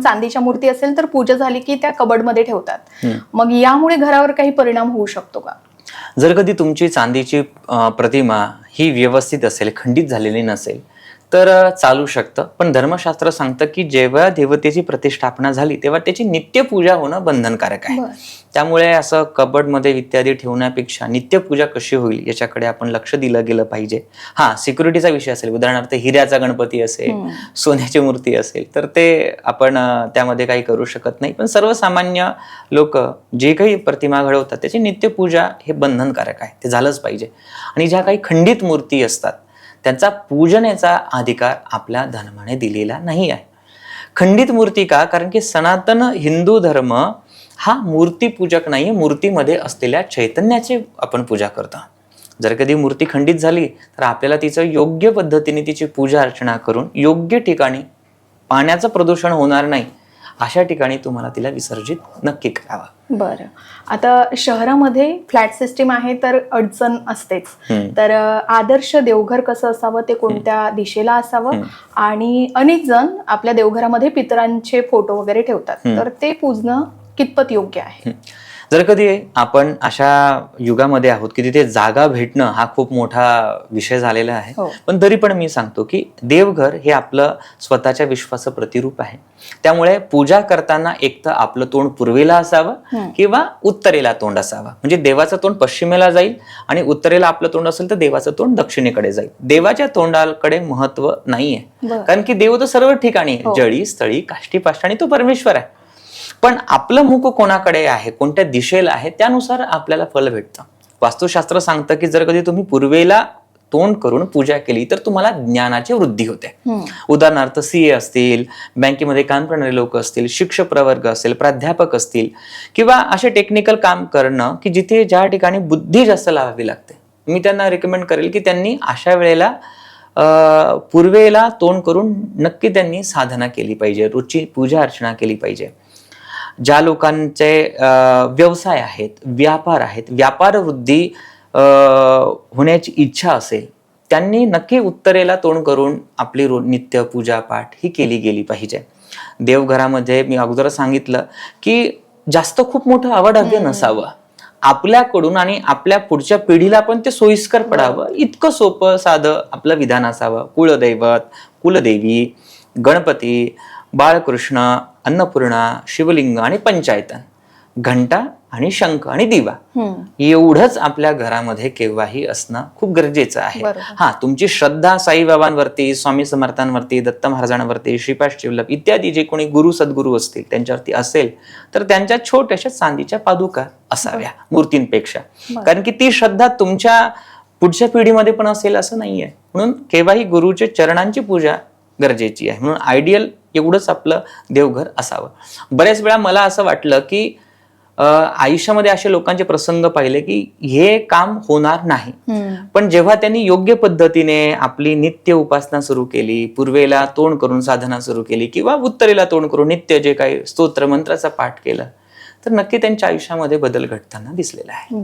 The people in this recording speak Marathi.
चांदीच्या मूर्ती असेल तर पूजा झाली की त्या कबडमध्ये ठेवतात, मग यामुळे घरावर काही परिणाम होऊ शकतो का? जर कधी तुमची चांदीची प्रतिमा ही व्यवस्थित असेल, खंडित झालेली नसेल तर चालू शकतं. पण धर्मशास्त्र सांगतं की जेव्हा देवतेची प्रतिष्ठापना झाली तेव्हा त्याची नित्यपूजा होणं बंधनकारक आहे. त्यामुळे असं कबडमध्ये इत्यादी ठेवण्यापेक्षा नित्यपूजा कशी होईल याच्याकडे आपण लक्ष दिलं गेलं पाहिजे. हा, सिक्युरिटीचा विषय असेल, उदाहरणार्थ हिऱ्याचा गणपती असेल, सोन्याची मूर्ती असेल तर ते आपण त्यामध्ये काही करू शकत नाही. पण सर्वसामान्य लोक जे काही प्रतिमा घडवतात त्याची नित्यपूजा हे बंधनकारक आहे, ते झालंच पाहिजे. आणि ज्या काही खंडित मूर्ती असतात त्यांचा पूजनेचा अधिकार आपल्या धर्माने दिलेला नाही आहे. खंडित मूर्ती का? कारण की सनातन हिंदू धर्म हा मूर्तीपूजक नाही, मूर्तीमध्ये असलेल्या चैतन्याची आपण पूजा करतो. जर कधी मूर्ती खंडित झाली तर आपल्याला तिचं योग्य पद्धतीने तिची पूजा अर्चना करून योग्य ठिकाणी, पाण्याचं प्रदूषण होणार नाही अशा ठिकाणी तुम्हाला तिला विसर्जित नक्की करावं. बरं, आता शहरामध्ये फ्लॅट सिस्टीम आहे तर अडचण असतेच, तर आदर्श देवघर कसं असावं, ते कोणत्या दिशेला असावं, आणि अनेक जण आपल्या देवघरामध्ये पितरांचे फोटो वगैरे ठेवतात, तर ते पूजणं कितपत योग्य आहे? जर कधी आपण अशा युगामध्ये आहोत की तिथे जागा भेटणं हा खूप मोठा विषय झालेला आहे, पण तरी पण मी सांगतो की देवघर हे आपलं स्वतःच्या विश्वाचं प्रतिरूप आहे. त्यामुळे पूजा करताना एक तर आपलं तोंड पूर्वेला असावं किंवा उत्तरेला तोंड असावं. म्हणजे देवाचं तोंड पश्चिमेला जाईल आणि उत्तरेला आपलं तोंड असेल तर देवाचं तोंड दक्षिणेकडे जाईल. देवाच्या तोंडाकडे महत्व नाहीये, कारण की देव तर सर्व ठिकाणी, जळी स्थळी काष्टी पाषाणी तो परमेश्वर आहे. पण आपलं मुख कोणाकडे आहे, कोणत्या दिशेला आहे, त्यानुसार आपल्याला फल भेटतं. वास्तुशास्त्र सांगतं की जर कधी तुम्ही पूर्वेला तोंड करून पूजा केली तर तुम्हाला ज्ञानाची वृद्धी होते. उदाहरणार्थ सीए असतील, बँकेमध्ये काम करणारे लोक असतील, शिक्षक प्रवर्ग असेल, प्राध्यापक असतील, किंवा असे टेक्निकल काम करणं की जिथे ज्या ठिकाणी बुद्धी जास्त लावावी लागते, मी त्यांना रिकमेंड करेल की त्यांनी अशा वेळेला पूर्वेला तोंड करून नक्की त्यांनी साधना केली पाहिजे, रोजची पूजा अर्चना केली पाहिजे. ज्या लोकांचे व्यवसाय आहेत, व्यापार आहेत, व्यापार वृद्धी होण्याची इच्छा असेल त्यांनी नक्की उत्तरेला तोंड करून आपली नित्य पूजा पाठ ही केली गेली पाहिजे. देवघरामध्ये मी अगोदर सांगितलं की जास्त खूप मोठं अवाढव्य नसावं, आपल्याकडून आणि आपल्या पुढच्या पिढीला पण ते सोयीस्कर पडावं इतकं सोपं साधं आपलं विधान असावं. कुलदैवत, कुलदेवी, गणपती, बाळकृष्ण, अन्नपूर्णा, शिवलिंग आणि पंचायतन, घंटा आणि शंख आणि दिवा, एवढंच आपल्या घरामध्ये केव्हाही असणं खूप गरजेचं आहे. हा, तुमची श्रद्धा साईबाबांवरती, स्वामी समर्थांवरती, दत्त महाराजांवरती, श्रीपाद शिवल्लभ इत्यादी जे कोणी गुरु सद्गुरू असतील त्यांच्यावरती असेल तर त्यांच्या छोट्याशा चांदीच्या पादुका असाव्या मूर्तींपेक्षा, कारण की ती श्रद्धा तुमच्या पुढच्या पिढीमध्ये पण असेल असं नाहीये. म्हणून केव्हाही गुरुच्या चरणांची पूजा गरजेची आहे. म्हणून आयडियल एवढंच आपलं देवघर असावं. बऱ्याच वेळा मला असं वाटलं की आयुष्यामध्ये असे लोकांचे प्रसंग पाहिले की हे काम होणार नाही, पण जेव्हा त्यांनी योग्य पद्धतीने आपली नित्य उपासना सुरू केली, पूर्वेला तोंड करून साधना सुरू केली किंवा उत्तरेला तोंड करून नित्य जे काही स्तोत्र मंत्राचा पाठ केलं तर नक्की त्यांच्या आयुष्यामध्ये बदल घडताना दिसलेला आहे.